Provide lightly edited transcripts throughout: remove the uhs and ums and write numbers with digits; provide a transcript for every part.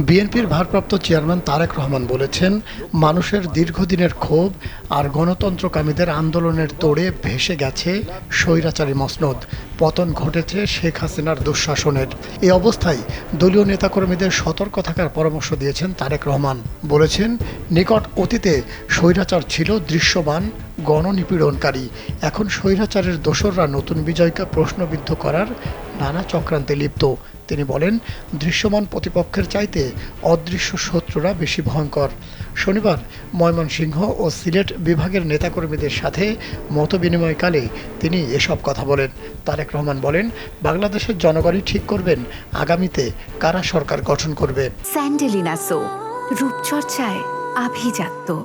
বিএনপির ভারপ্রাপ্ত চেয়ারম্যান তারেক রহমান বলেছেন, মানুষের দীর্ঘদিনের ক্ষোভ আর গণতন্ত্রকামীদের আন্দোলনের তোড়ে ভেসে গেছে স্বৈরাচারী মসনদ। পতন ঘটেছে শেখ হাসিনার দুঃশাসনের। এই অবস্থায় দলীয় নেতাকর্মীদের সতর্ক থাকার পরামর্শ দিয়েছেন তারেক রহমান। বলেছেন, নিকট অতীতে স্বৈরাচার ছিল দৃশ্যমান গণনিপীড়নকারী। এখন স্বৈরাচারের দোসররা নতুন বিজয়কে প্রশ্নবিদ্ধ করার নানা চক্রান্তে লিপ্ত। তিনি বলেন, দৃশ্যমান প্রতিপক্ষের চাইতে অদৃশ্য শত্রুরা বেশি ভয়ঙ্কর। শনিবার ময়মনসিংহ ও সিলেট বিভাগের নেতাকর্মীদের সাথে মতবিনিময়কালে তিনি এসব কথা বলেন। তারেক রহমান বলেন, বাংলাদেশের জনগণই ঠিক করবেন আগামীতে কারা সরকার গঠন করবে। স্যান্ডেলিনা সো, রূপচর্চায় আভিজাত্য।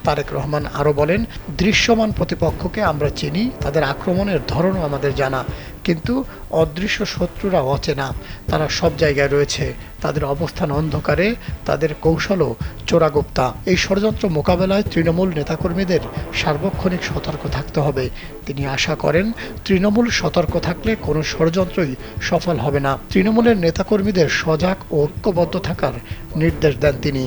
তারেক রহমান আরও বলেন, দৃশ্যমান প্রতিপক্ষকে আমরা চিনি, তাদের আক্রমণের ধরনও আমাদের জানা, কিন্তু অদৃশ্য শত্রুরা অচেনা। তারা সব জায়গায় রয়েছে, তাদের অবস্থান অন্ধকারে, তাদের কৌশলও চোরাগুপ্তা। এই ষড়যন্ত্র মোকাবেলায় তৃণমূল নেতাকর্মীদের সার্বক্ষণিক সতর্ক থাকতে হবে। তিনি আশা করেন, তৃণমূল সতর্ক থাকলে কোনো ষড়যন্ত্রই সফল হবে না। তৃণমূলের নেতাকর্মীদের সজাগ ও ঐক্যবদ্ধ থাকার নির্দেশ দেন তিনি।